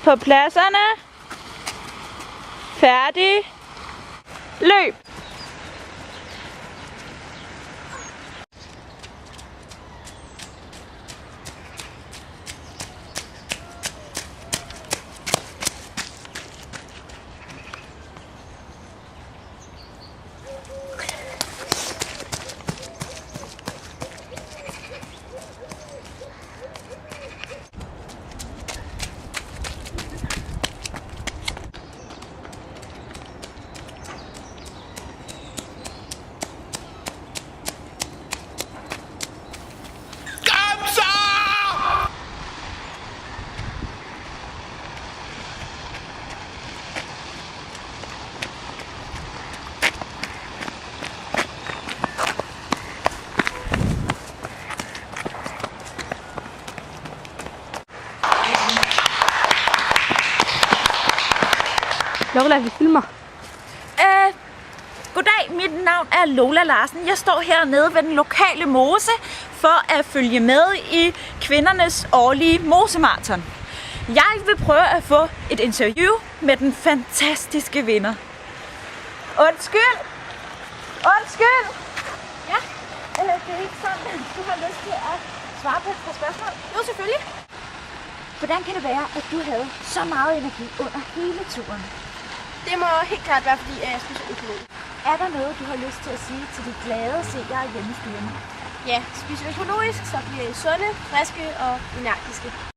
På pladserne. Færdig. Løb. Lola, vi filmer. Goddag, mit navn er Lola Larsen. Jeg står hernede ved den lokale mose for at følge med i kvindernes årlige mosemarathon. Jeg vil prøve at få et interview med den fantastiske vinder. Undskyld! Undskyld! Ja? Det er ikke sådan, at du har lyst til at svare på et par spørgsmål? Jo, selvfølgelig. Hvordan kan det være, at du havde så meget energi under hele turen? Det må helt klart være, fordi jeg spiser økologisk. Er der noget, du har lyst til at sige til de glade seere hjemmestyrende? Ja, spiser økologisk, så bliver I sunde, friske og energiske.